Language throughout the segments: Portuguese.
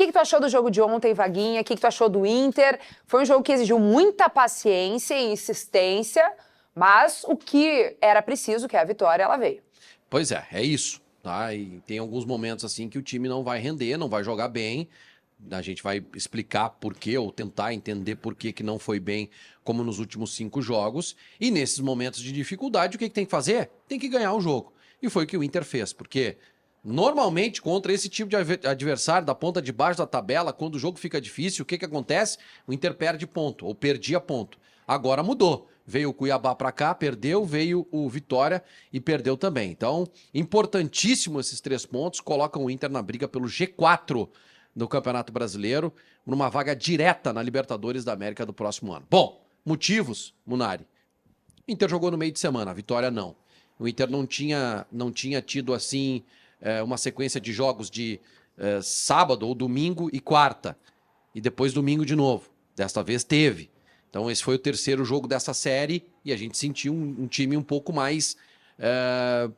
que tu achou do jogo de ontem, Vaguinha? O que tu achou do Inter? Foi um jogo que exigiu muita paciência e insistência, mas o que era preciso, que é a vitória, ela veio. Pois é isso. Tá? E tem alguns momentos assim que o time não vai render, não vai jogar bem. A gente vai explicar por quê, ou tentar entender por que não foi bem como nos últimos 5 jogos. E nesses momentos de dificuldade, o que tem que fazer? Tem que ganhar o jogo. E foi o que o Inter fez, porque normalmente contra esse tipo de adversário da ponta de baixo da tabela, quando o jogo fica difícil, o que acontece? O Inter perde ponto, ou perdia ponto. Agora mudou. Veio o Cuiabá para cá, perdeu, veio o Vitória e perdeu também. Então, importantíssimo esses 3 pontos, colocam o Inter na briga pelo G4 do Campeonato Brasileiro, numa vaga direta na Libertadores da América do próximo ano. Bom, motivos, Munari. O Inter jogou no meio de semana, a Vitória não. O Inter não tinha tido assim uma sequência de jogos de sábado ou domingo e quarta. E depois domingo de novo. Desta vez teve. Então esse foi o 3º jogo dessa série e a gente sentiu um time um pouco mais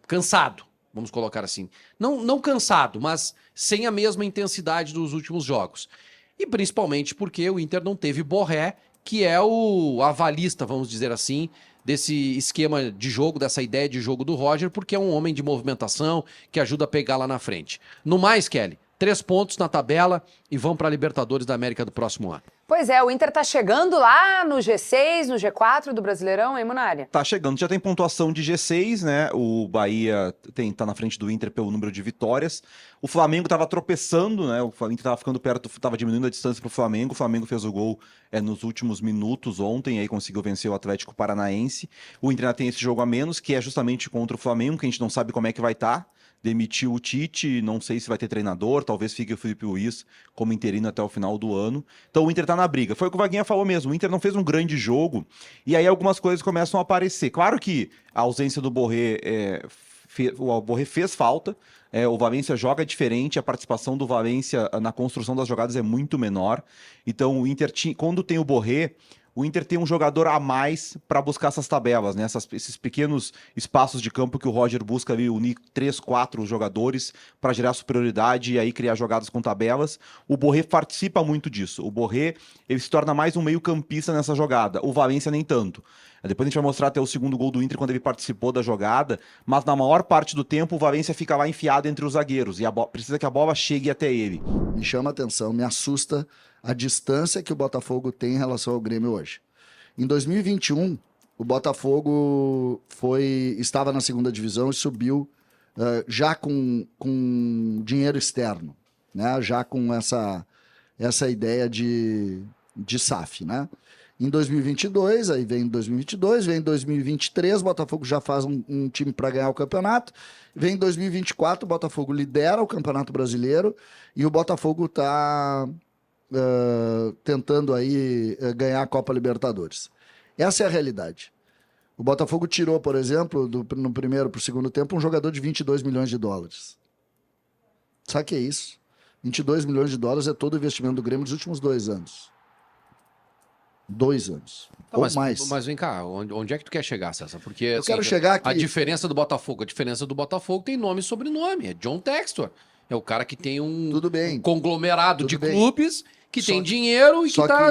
cansado, vamos colocar assim. Não cansado, mas sem a mesma intensidade dos últimos jogos. E principalmente porque o Inter não teve Borré, que é o avalista, vamos dizer assim, desse esquema de jogo, dessa ideia de jogo do Roger, porque é um homem de movimentação que ajuda a pegar lá na frente. No mais, Kelly, 3 pontos na tabela e vão para a Libertadores da América do próximo ano. Pois é, o Inter tá chegando lá no G6, no G4 do Brasileirão, hein, Munari? Tá chegando, já tem pontuação de G6, né? O Bahia tá na frente do Inter pelo número de vitórias. O Flamengo tava tropeçando, né? O Inter tava ficando perto, tava diminuindo a distância pro Flamengo. O Flamengo fez o gol nos últimos minutos ontem, aí conseguiu vencer o Atlético Paranaense. O Inter ainda tem esse jogo a menos, que é justamente contra o Flamengo, que a gente não sabe como é que vai estar. Demitiu o Tite, não sei se vai ter treinador, talvez fique o Felipe Luiz como interino até o final do ano. Então o Inter tá na briga. Foi o que o Vaguinha falou mesmo, o Inter não fez um grande jogo, e aí algumas coisas começam a aparecer. Claro que a ausência do Borré, o Borré fez falta, o Valencia joga diferente, a participação do Valencia na construção das jogadas é muito menor. Então o Inter, quando tem o Borré, o Inter tem um jogador a mais para buscar essas tabelas, né? Esses pequenos espaços de campo que o Roger busca ali unir 3, 4 jogadores para gerar superioridade e aí criar jogadas com tabelas. O Borré participa muito disso. O Borré, ele se torna mais um meio-campista nessa jogada. O Valencia nem tanto. Depois a gente vai mostrar até o segundo gol do Inter quando ele participou da jogada, mas na maior parte do tempo o Valencia fica lá enfiado entre os zagueiros e precisa que a bola chegue até ele. Me chama a atenção, me assusta a distância que o Botafogo tem em relação ao Grêmio hoje. Em 2021, o Botafogo estava na 2ª divisão e subiu já com dinheiro externo, né? Já com essa ideia de SAF, né? Em 2022, aí vem 2022, vem 2023, o Botafogo já faz um time para ganhar o campeonato. Vem 2024, o Botafogo lidera o Campeonato Brasileiro e o Botafogo está tentando aí ganhar a Copa Libertadores. Essa é a realidade. O Botafogo tirou, por exemplo, no primeiro para o segundo tempo, um jogador de 22 milhões de dólares. Sabe o que é isso? 22 milhões de dólares é todo o investimento do Grêmio dos últimos 2 anos. 2 anos. Tá, ou mais. Mas vem cá, onde é que tu quer chegar, César? Porque Eu assim, quero chegar aqui. A diferença do Botafogo tem nome e sobrenome. É John Textor. É o cara que tem um conglomerado de clubes que tem dinheiro e que tá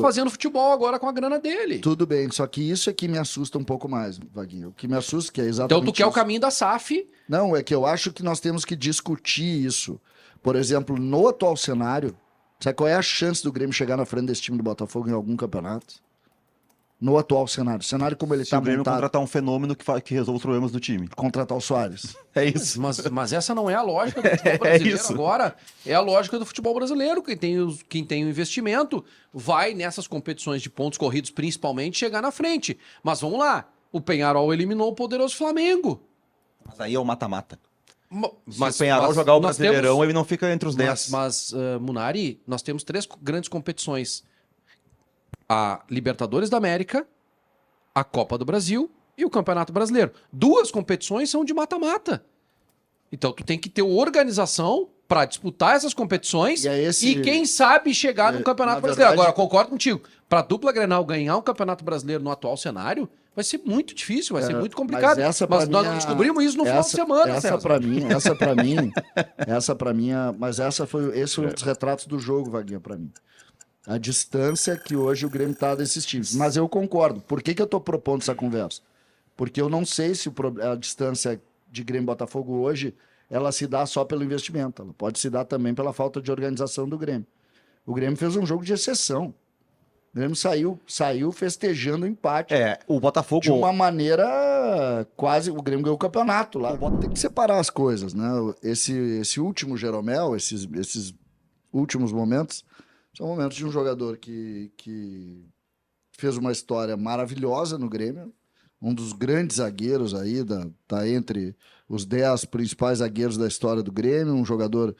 fazendo futebol agora com a grana dele. Tudo bem, só que isso é que me assusta um pouco mais, Vaguinho. O que me assusta que é exatamente Então tu quer o caminho da SAF? Não, é que eu acho que nós temos que discutir isso. Por exemplo, no atual cenário, sabe qual é a chance do Grêmio chegar na frente desse time do Botafogo em algum campeonato? No atual cenário. Cenário como ele está montado. Se o Grêmio contratar um fenômeno que resolve os problemas do time. Contratar o Soares. É isso. Mas essa não é a lógica do futebol brasileiro agora. É a lógica do futebol brasileiro. Quem tem o investimento vai nessas competições de pontos corridos, principalmente, chegar na frente. Mas vamos lá. O Peñarol eliminou o poderoso Flamengo. Mas aí é o mata-mata. Mas se o Peñarol jogar o Brasileirão, ele não fica entre os 10. Mas Munari, nós temos 3 grandes competições. A Libertadores da América, a Copa do Brasil e o Campeonato Brasileiro. 2 competições são de mata-mata. Então tu tem que ter organização para disputar essas competições e quem sabe chegar no Campeonato Brasileiro. Agora, concordo contigo. Para a dupla Grenal ganhar o Campeonato Brasileiro no atual cenário, vai ser muito difícil, vai ser muito Mas complicado. essa pra Mas nós mim é- descobrimos isso no final de semana, essa César. pra mim, mas esse foi um dos retratos do jogo, Vaguinha, pra mim. A distância que hoje o Grêmio tá desses times. Mas eu concordo. Por que eu tô propondo essa conversa? Porque eu não sei se a distância de Grêmio e Botafogo hoje, ela se dá só pelo investimento. Ela pode se dar também pela falta de organização do Grêmio. O Grêmio fez um jogo de exceção. O Grêmio saiu festejando o empate. O Botafogo... De uma maneira quase... O Grêmio ganhou o campeonato lá. Tem que separar as coisas, né? Esse último Jeromel, esses últimos momentos, são momentos de um jogador que fez uma história maravilhosa no Grêmio, um dos grandes zagueiros aí, tá entre os 10 principais zagueiros da história do Grêmio, um jogador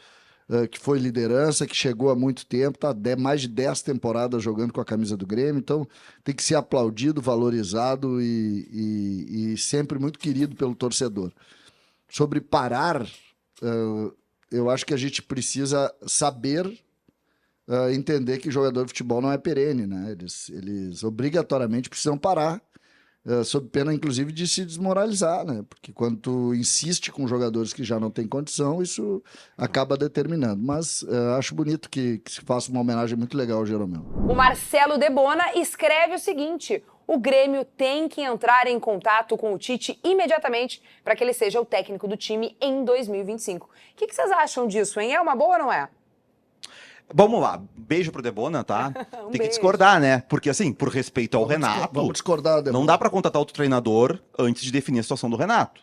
que foi liderança, que chegou há muito tempo, tá mais de 10 temporadas jogando com a camisa do Grêmio, então tem que ser aplaudido, valorizado e sempre muito querido pelo torcedor. Sobre parar, eu acho que a gente precisa saber entender que jogador de futebol não é perene, né? Eles obrigatoriamente precisam parar, sob pena, inclusive, de se desmoralizar, né? Porque quando tu insiste com jogadores que já não têm condição, isso acaba determinando. Mas acho bonito que se faça uma homenagem muito legal ao Jeromel. O Marcelo Debona escreve o seguinte: o Grêmio tem que entrar em contato com o Tite imediatamente para que ele seja o técnico do time em 2025. O que vocês acham disso, hein? É uma boa ou não é? Vamos lá, beijo pro Debona, tá? Tem que beijo. discordar, né? Porque assim, por respeito ao Renato, Vamos discordar, Debona. não dá pra contratar outro treinador antes de definir a situação do Renato.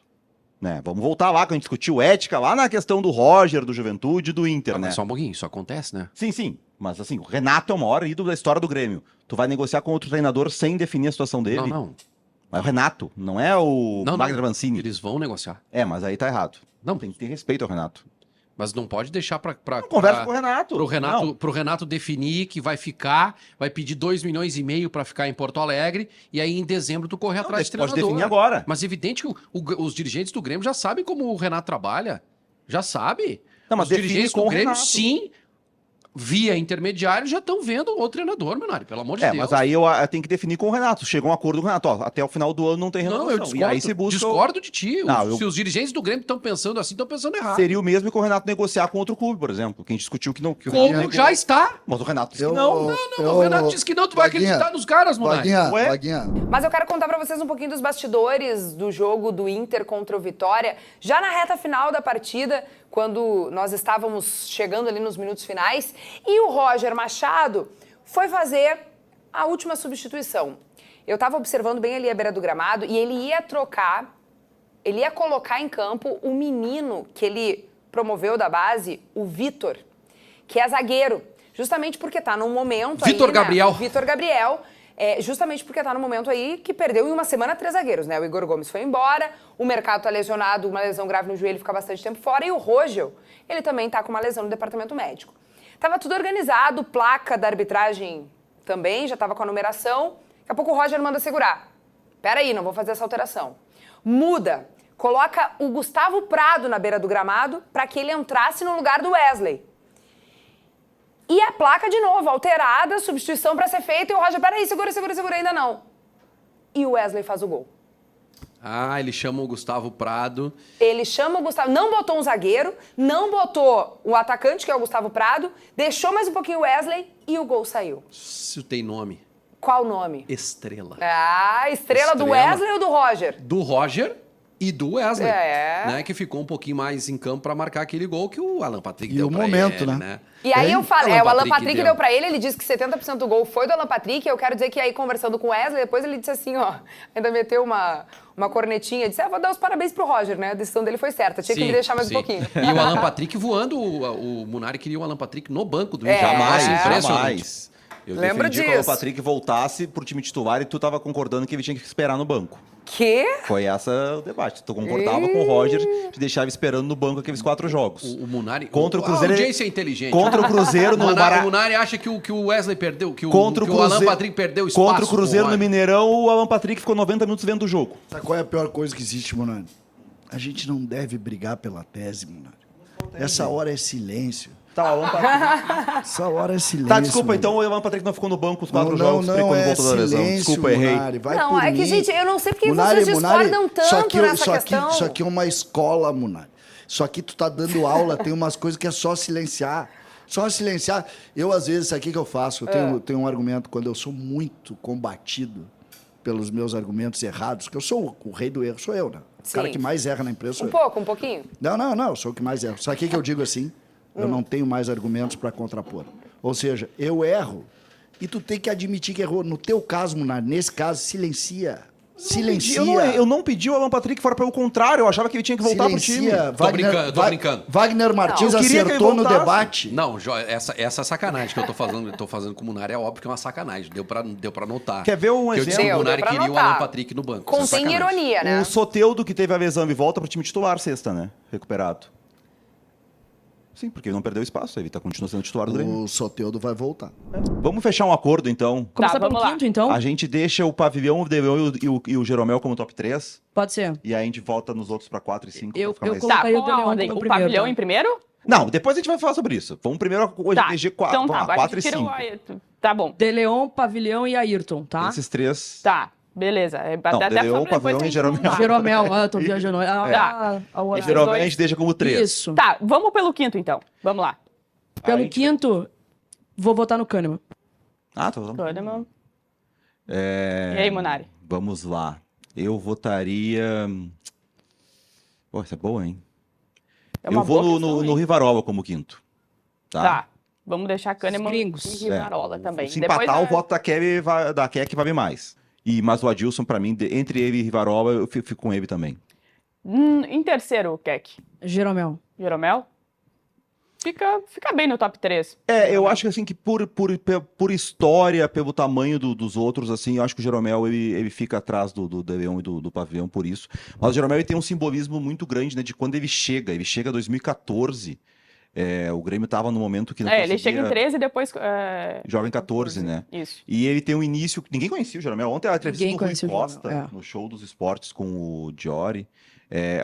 Né? Vamos voltar lá, que a gente discutiu ética, lá na questão do Roger, do Juventude e do Inter, né? Mas só um pouquinho, isso acontece, né? Sim, mas assim, o Renato é o maior ídolo da história do Grêmio. Tu vai negociar com outro treinador sem definir a situação dele? Não. Mas o Renato, não é o Não, Wagner Mancini. Eles vão negociar. Mas aí tá errado. Não. Tem que ter respeito ao Renato. Mas não pode deixar Conversa com o Renato. Pro Renato definir que vai pedir 2,5 milhões para ficar em Porto Alegre, e aí em dezembro tu correr atrás de treinador. Pode definir agora. Mas evidente que os dirigentes do Grêmio já sabem como o Renato trabalha. Já sabe. Não, mas os dirigentes com do o Grêmio, Renato. sim, via intermediário, já estão vendo o treinador, Menari, pelo amor de Deus. Mas aí eu tenho que definir com o Renato. Chegou um acordo com o Renato, ó, até o final do ano não tem renovação. Não, eu discordo, E aí se busca discordo de ti. Não, Se os dirigentes do Grêmio estão pensando assim, estão pensando errado. Seria o mesmo que o Renato negociar com outro clube, por exemplo. Que a gente discutiu que não. Que o Como Renato já está. Mas o Renato disse que não. O Renato disse que não, tu vai acreditar nos caras, Menari. Vaguinha. Mas eu quero contar pra vocês um pouquinho dos bastidores do jogo do Inter contra o Vitória. Já na reta final da partida, quando nós estávamos chegando ali nos minutos finais, e o Roger Machado foi fazer a última substituição. Eu estava observando bem ali a beira do gramado e ele ia colocar em campo o menino que ele promoveu da base, o Vitor, que é zagueiro, justamente porque tá num momento Vitor aí, Gabriel. Né? Vitor Gabriel. Justamente porque tá no momento aí que perdeu em uma semana 3 zagueiros, né? O Igor Gomes foi embora, o Mercado tá lesionado, uma lesão grave no joelho, fica bastante tempo fora, e o Rogel, ele também tá com uma lesão no departamento médico. Tava tudo organizado, placa da arbitragem também, já tava com a numeração. Daqui a pouco o Roger manda segurar. Peraí, não vou fazer essa alteração. Muda, coloca o Gustavo Prado na beira do gramado para que ele entrasse no lugar do Wesley. E a placa, de novo, alterada, substituição para ser feita, e o Roger, peraí, segura, ainda não. E o Wesley faz o gol. Ele chama o Gustavo Prado. Ele chama o Gustavo, não botou um zagueiro, não botou o atacante, que é o Gustavo Prado, deixou mais um pouquinho o Wesley e o gol saiu. Isso tem nome. Qual o nome? Estrela. Estrela do Wesley ou do Roger? Do Roger e do Wesley. É. Que ficou um pouquinho mais em campo para marcar aquele gol que o Alan Patrick E deu o pra momento, ele, né? E aí eu falo, o Alan Patrick deu deu pra ele disse que 70% do gol foi do Alan Patrick, eu quero dizer que aí conversando com o Wesley, depois ele disse assim, ainda meteu uma cornetinha, disse, vou dar os parabéns pro Roger, né? A decisão dele foi certa, tinha que me deixar mais um pouquinho. E o Alan Patrick voando, o Munari queria o Alan Patrick no banco do Inter. Jamais. Eu Lembro defendi que o disso. Patrick voltasse pro time titular e tu tava concordando que ele tinha que esperar no banco. Que? Foi esse o debate. Tu concordava com o Roger, te deixava esperando no banco aqueles 4 jogos. O Munari... Contra o Cruzeiro... A audiência é inteligente. Contra o Cruzeiro no O Munari acha que o Wesley perdeu, que o Alan Patrick perdeu espaço. Contra o Cruzeiro no Mineirão, o Alan Patrick ficou 90 minutos vendo o jogo. Sabe qual é a pior coisa que existe, Monari? A gente não deve brigar pela tese, Monari. Essa hora é silêncio. Tá, o Alan Patrick. Essa hora é silêncio. Tá, desculpa, mano. então o Alan Patrick não ficou no banco os 4 não, jogos não, quando é voltou da lesão. silêncio, Desculpa, errei. Munari, vai Não, por é que, mim. gente, eu não sei porque Munari, vocês Munari, discordam tanto nessa questão. Isso aqui é uma escola, Munari. Isso aqui tu tá dando aula, tem umas coisas que é só silenciar. Só silenciar. Eu, às vezes, isso aqui que eu faço, eu tenho um argumento, quando eu sou muito combatido pelos meus argumentos errados, que eu sou o rei do erro, sou eu, né? O cara Sim. que mais erra na empresa sou Um eu. pouco, um pouquinho. Não, eu sou o que mais erro. Só que eu digo assim, eu não tenho mais argumentos para contrapor. Ou seja, eu erro e tu tem que admitir que errou. No teu caso, Munari, nesse caso, silencia. Silencia. Eu não pedi o Alan Patrick fora pelo contrário, eu achava que ele tinha que voltar pro time. Silencia. Tô brincando. Wagner Martins eu queria que ele acertou no voltasse. debate. Não, essa sacanagem que eu tô fazendo com o Munari é óbvio que é uma sacanagem. Deu pra notar. Quer ver um Que eu disse exemplo? que o Munari Deu pra queria o notar. Alan Patrick no banco. Isso é Contém sacanagem. ironia, né? O Soteldo, que teve a lesão e volta pro time titular sexta, né? Recuperado. Sim, porque ele não perdeu espaço, ele continua sendo titular do Grêmio. O Soteldo vai voltar. Vamos fechar um acordo, então. Tá, Começar pelo vamos lá. quinto, então? A gente deixa o Pavilhão, o Deveon e o Jeromel como top 3, Pode ser. e aí a gente volta nos outros pra 4 e 5. Eu Tá, colocaria o qual a Deleon ordem? como O primeiro, pavilhão tá? em primeiro? Não, depois a gente vai falar sobre isso. Vamos primeiro Tá, eleger 4, então tá, 4 e tira 5. o Ayrton. Tá bom. De Leon, Pavilhão e Ayrton, tá? Esses 3. Tá, beleza. Não, Até Deleon, sobre depois Pavilhão a e gente Jeromel. montar. Jeromel, eu tô viajando. Tá. A Jeromel a dois. gente deixa como 3. Isso. Tá, vamos pelo quinto então. Vamos lá. Pelo quinto, vou votar no Kahneman. Ah, tô falando. Kahneman. É... E aí, Munari? Vamos lá. Eu votaria... Pô, essa é boa, hein? É uma Eu vou boa no questão, hein? Rivarola como quinto. Tá. Vamos deixar Kahneman gringos. e Rivarola também. Se Depois empatar, o voto da Keck vale mais. Mas o Adilson, pra mim, entre ele e Rivarola, eu fico com ele também. Em terceiro, o Keck. Jeromel. Jeromel? Fica bem no top 3. Eu acho que assim, que por história, pelo tamanho dos outros, assim, eu acho que o Jeromel, ele fica atrás do Deleon e do Pavilhão por isso. Mas o Jeromel, ele tem um simbolismo muito grande, né, de quando ele chega em 2014, o Grêmio tava no momento que não Ele conseguia- chega em 13 e depois... joga em 14, né? Isso. E ele tem um início que ninguém conhecia o Jeromel. Ontem a entrevista Ninguém do Rui conhecia o Costa, Jeromel, no show dos esportes com o Diori.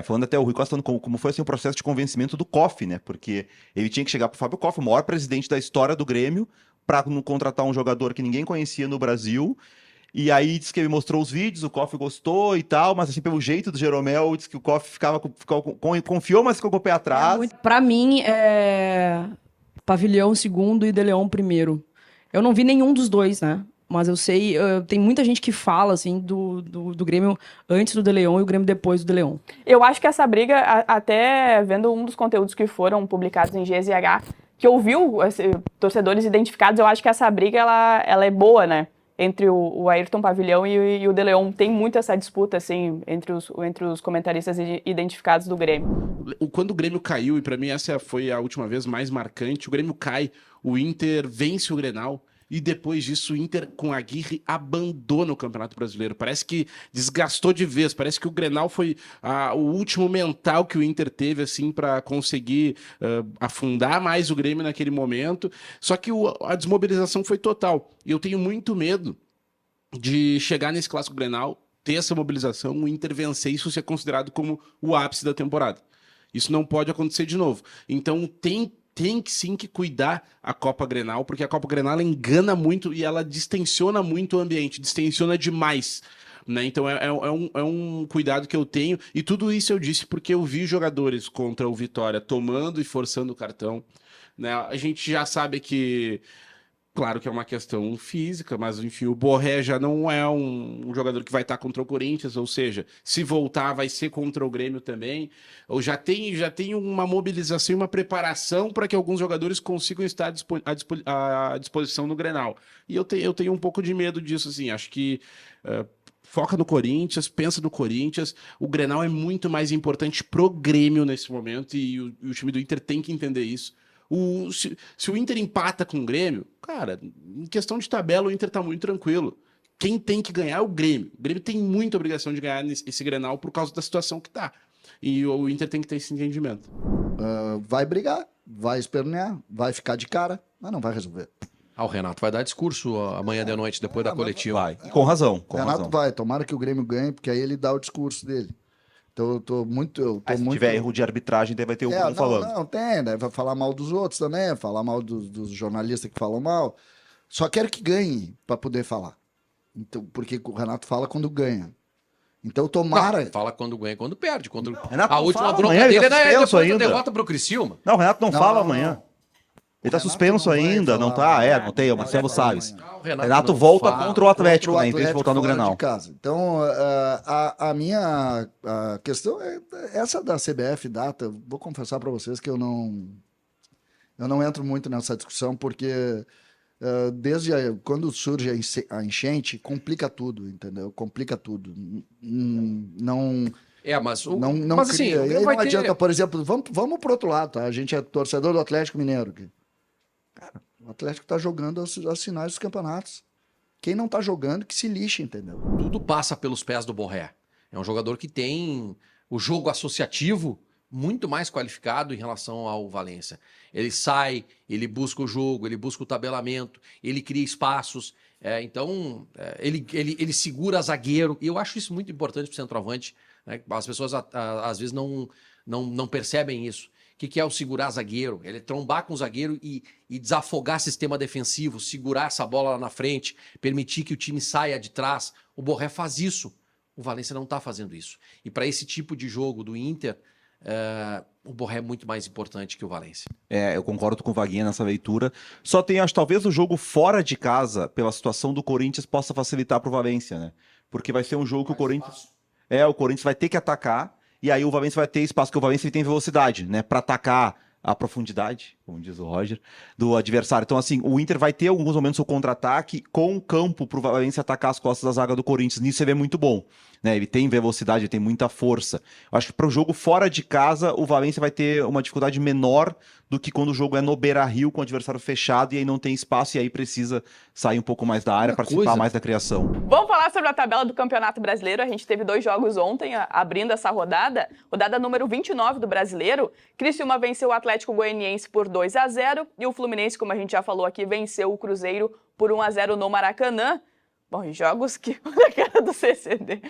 Falando até o Rui Costa falando como foi assim, o processo de convencimento do Koff, né? Porque ele tinha que chegar pro Fábio Koff, o maior presidente da história do Grêmio, para contratar um jogador que ninguém conhecia no Brasil. E aí disse que ele mostrou os vídeos, o Koff gostou e tal, mas assim, pelo jeito do Jeromel, disse que o Koff confiou, mas ficou com o pé atrás. Pra mim, Pavilhão segundo e De Leon primeiro. Eu não vi nenhum dos dois, né? Mas eu sei, tem muita gente que fala, assim, do Grêmio antes do De Leon e o Grêmio depois do De Leon. Eu acho que essa briga, até vendo um dos conteúdos que foram publicados em GZH, que ouviu torcedores identificados, eu acho que essa briga, ela é boa, né? Entre o Ayrton Pavilhão e o De Leon. Tem muito essa disputa, assim, entre os comentaristas identificados do Grêmio. Quando o Grêmio caiu, e pra mim essa foi a última vez mais marcante, o Grêmio cai, o Inter vence o Grenal, e depois disso o Inter com a Aguirre abandona o Campeonato Brasileiro. Parece que desgastou de vez, parece que o Grenal foi o último mental que o Inter teve assim para conseguir afundar mais o Grêmio naquele momento. Só que a desmobilização foi total. E eu tenho muito medo de chegar nesse Clássico Grenal, ter essa mobilização, o Inter vencer e isso ser considerado como o ápice da temporada. Isso não pode acontecer de novo. Então tem que sim que cuidar a Copa Grenal, porque a Copa Grenal ela engana muito e ela distensiona muito o ambiente, distensiona demais. Né? Então é um cuidado que eu tenho, e tudo isso eu disse porque eu vi jogadores contra o Vitória tomando e forçando o cartão. Né? A gente já sabe que, claro que é uma questão física, mas enfim, o Borré já não é um jogador que vai estar contra o Corinthians, ou seja, se voltar vai ser contra o Grêmio também, ou já tem uma mobilização e uma preparação para que alguns jogadores consigam estar à disposição no Grenal. E eu tenho um pouco de medo disso, assim, acho que foca no Corinthians, pensa no Corinthians, o Grenal é muito mais importante pro Grêmio nesse momento, e o time do Inter tem que entender isso. Se o Inter empata com o Grêmio, cara, em questão de tabela, o Inter tá muito tranquilo. Quem tem que ganhar é o Grêmio. O Grêmio tem muita obrigação de ganhar esse Grenal por causa da situação que tá. E o Inter tem que ter esse entendimento. Vai brigar, vai espernear, vai ficar de cara, mas não vai resolver. O Renato vai dar discurso amanhã de noite, depois da coletiva. Vai. Com razão. Renato vai, tomara que o Grêmio ganhe, porque aí ele dá o discurso dele. Então eu tô muito... Aí, se tiver erro de arbitragem, daí vai ter o Bruno falando. Não, tem, né? Vai falar mal dos outros também, falar mal dos jornalistas que falam mal. Só quero que ganhe para poder falar. Então, porque o Renato fala quando ganha. Então tomara... Não, fala quando ganha e quando perde. Quando... Renato A não última fala bronca amanhã, ele dele tá é suspenso depois da ainda. derrota pro Criciúma. Não, o Renato não Não, fala não, amanhã. não. Ele tá Renato suspenso não vai ainda, não falar tá? amanhã. Não tem, o Marcelo Vai falar Salles. amanhã. O Renato não volta fala. contra o Atlético, Contra o né? Em vez de Atlético voltar no fora Grenal. de casa. Então, a minha questão é essa da CBF data. Vou confessar para vocês que eu não entro muito nessa discussão, porque desde quando surge a enchente, complica tudo, entendeu? Complica tudo. Não, Mas não mas, cria. assim, E aí vai não ter- adianta, por exemplo, vamos pro outro lado, tá? A gente é torcedor do Atlético Mineiro. Cara, o Atlético tá jogando as finais dos campeonatos. Quem não tá jogando, que se lixe, entendeu? Tudo passa pelos pés do Borré. É um jogador que tem o jogo associativo muito mais qualificado em relação ao Valência. Ele sai, ele busca o jogo, ele busca o tabelamento, ele cria espaços. Ele segura zagueiro. E eu acho isso muito importante para o centroavante. Né? As pessoas às vezes não percebem isso. O que é o segurar zagueiro? Ele trombar com o zagueiro e desafogar sistema defensivo, segurar essa bola lá na frente, permitir que o time saia de trás. O Borré faz isso. O Valência não está fazendo isso. E para esse tipo de jogo do Inter, o Borré é muito mais importante que o Valência. Eu concordo com o Vaguinha nessa leitura. Só tem, acho, talvez o jogo fora de casa, pela situação do Corinthians, possa facilitar pro Valência, né? Porque vai ser um jogo que o Corinthians... o Corinthians vai ter que atacar, e aí o Valência vai ter espaço, porque o Valência ele tem velocidade, né? Para atacar a profundidade, como diz o Roger, do adversário. Então, assim, o Inter vai ter alguns momentos o contra-ataque com o campo pro Valência atacar as costas da zaga do Corinthians. Nisso ele é muito bom, né? Ele tem velocidade, ele tem muita força. Eu acho que para o jogo fora de casa, o Valência vai ter uma dificuldade menor do que quando o jogo é no Beira-Rio, com o adversário fechado, e aí não tem espaço, e aí precisa sair um pouco mais da área, participar mais da criação. Vamos falar sobre a tabela do Campeonato Brasileiro. A gente teve 2 jogos ontem, abrindo essa rodada número 29 do Brasileiro. Criciúma venceu o Atlético Goianiense por 2-0 e o Fluminense, como a gente já falou aqui, venceu o Cruzeiro por 1-0 no Maracanã. Bom, jogos que... Olha a cara do CCD.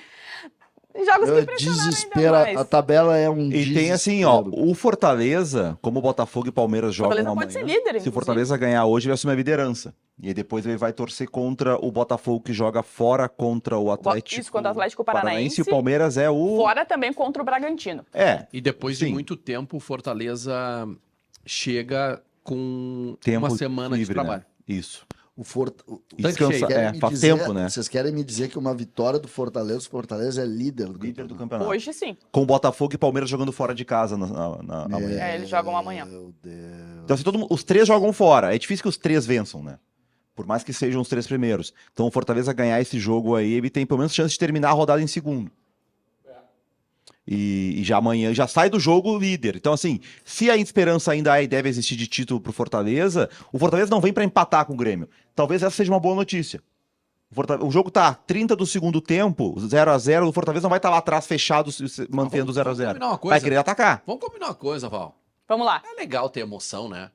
Jogos que impressionaram Desespera, ainda mais. a tabela é um E tem assim, ó, o Fortaleza, como o Botafogo e Palmeiras jogam Fortaleza amanhã, pode ser líder, se o inclusive. Fortaleza ganhar hoje, ele vai assumir a liderança. E aí depois ele vai torcer contra o Botafogo, que joga fora contra o Atlético. Isso, contra o Atlético Paranaense. E o Palmeiras é o... Fora também contra o Bragantino. E depois de sim. muito tempo, o Fortaleza chega com Tempo uma semana livre, de trabalho. né? Isso. Descansa, faz tempo, né? Vocês querem me dizer que uma vitória do Fortaleza é líder do Líder do campeonato? campeonato. Hoje sim. Com o Botafogo e Palmeiras jogando fora de casa amanhã. Eles jogam amanhã. Meu Deus. Então, assim, os 3 jogam fora. É difícil que os 3 vençam, né? Por mais que sejam os 3 primeiros. Então, o Fortaleza ganhar esse jogo aí, ele tem pelo menos chance de terminar a rodada em segundo. E já amanhã já sai do jogo líder. Então, assim, se a esperança ainda há e deve existir de título pro Fortaleza, o Fortaleza não vem para empatar com o Grêmio. Talvez essa seja uma boa notícia. O jogo tá 30 do segundo tempo, 0-0, o Fortaleza não vai estar lá atrás fechado, mantendo o 0-0. combinar uma coisa. Vai querer atacar. Vamos combinar uma coisa, Val. Vamos lá. É legal ter emoção, né?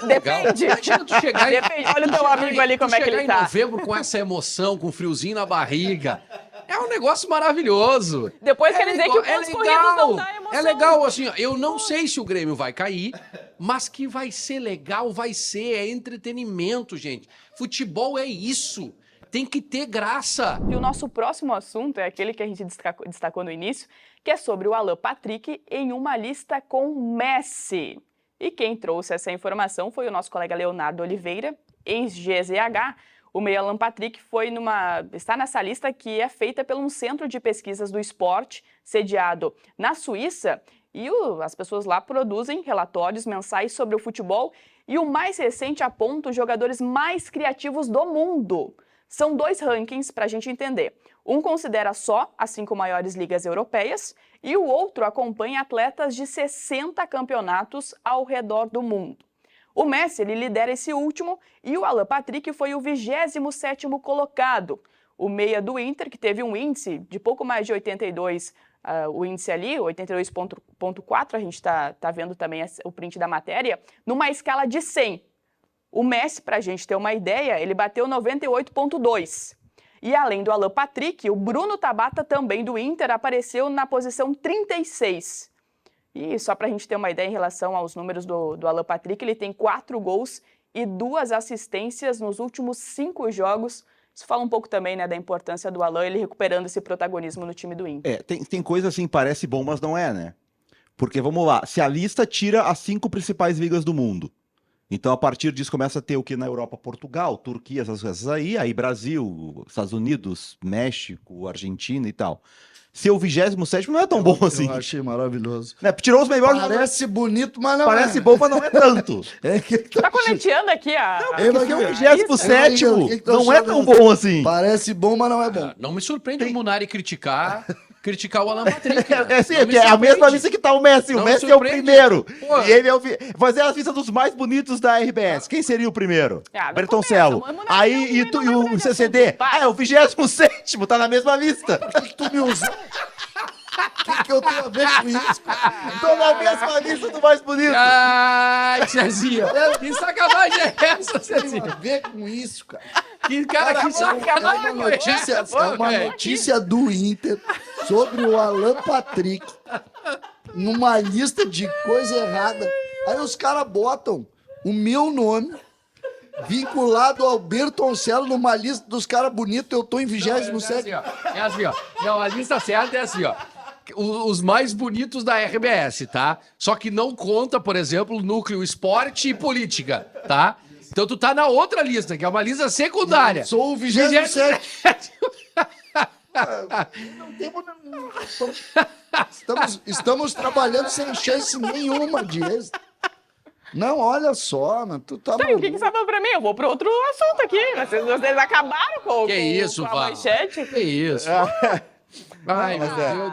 Depende. Imagina tu chegar Depende. Olha o teu amigo ali, como é que ele chegar tá. em novembro com essa emoção, com friozinho na barriga. É um negócio maravilhoso. Depois quer dizer que o pontos corridos não dá emoção. É legal, assim, ó, eu não sei se o Grêmio vai cair, mas que vai ser legal, vai ser. É entretenimento, gente. Futebol é isso. Tem que ter graça. E o nosso próximo assunto é aquele que a gente destacou no início, que é sobre o Alan Patrick em uma lista com Messi. E quem trouxe essa informação foi o nosso colega Leonardo Oliveira, ex-GZH. O meia Alan Patrick está nessa lista que é feita por um centro de pesquisas do esporte, sediado na Suíça, e as pessoas lá produzem relatórios mensais sobre o futebol, e o mais recente aponta os jogadores mais criativos do mundo. São 2 rankings para a gente entender. Um considera só as 5 maiores ligas europeias e o outro acompanha atletas de 60 campeonatos ao redor do mundo. O Messi ele lidera esse último e o Alan Patrick foi o 27º colocado. O meia do Inter, que teve um índice de pouco mais de 82, o índice ali, 82,4, a gente está vendo também o print da matéria, numa escala de 100. O Messi, para a gente ter uma ideia, ele bateu 98,2. E além do Alan Patrick, o Bruno Tabata, também do Inter, apareceu na posição 36. E só para a gente ter uma ideia em relação aos números do Alan Patrick, ele tem 4 gols e 2 assistências nos últimos 5 jogos. Isso fala um pouco também, né, da importância do Alan, ele recuperando esse protagonismo no time do Inter. Tem coisa assim, parece bom, mas não é, né? Porque, vamos lá, se a lista tira as 5 principais ligas do mundo, então a partir disso começa a ter o que na Europa? Portugal, Turquia, essas coisas aí Brasil, Estados Unidos, México, Argentina e tal. Ser o 27º não é tão bom assim. Eu achei maravilhoso. Né? Tirou os melhores. Parece bonito, mas não Parece é. bom, mas não é tanto. Tá coleteando aqui a... Porque o Eu 27º não entendo. não é tão bom assim. Parece bom, mas não é bom. Não me surpreende o Munari criticar o Alan Patrick. Né? Sim, Não me é a mesma surpreende. lista que tá o Messi. Não O me Messi é o surpreende. primeiro. Pô. E ele é o. Fazer a lista dos mais bonitos da RBS. Quem seria o primeiro? não Bertoncello. começa, Aí, e o CCD? É o 27º, tá na mesma lista. Por que tu me usou? O que eu tenho a ver com isso, cara? Tô na mesma lista do mais bonito. Ai, Cezinha. Que sacanagem é essa, O que eu tenho Cezinha? a ver com isso, cara? Que cara, que É sacanagem uma notícia, essa, é uma velho? notícia do Inter sobre o Alan Patrick numa lista de coisa errada. Aí os caras botam o meu nome vinculado ao Bertoncello numa lista dos caras bonitos. Eu tô em 27º. É assim, ó. Não, a lista certa é assim, ó. Os mais bonitos da RBS, tá? Só que não conta, por exemplo, o núcleo esporte e política, tá? Então tu tá na outra lista, que é uma lista secundária. Sou o 27º. Não temos... Estamos trabalhando sem chance nenhuma de êxito. Não, olha só, mano, tu tá Tá, e o que você tá falando pra mim? Eu vou pro outro assunto aqui. Vocês acabaram com Que isso, a Val? manchete. Que isso? Ai, meu Deus.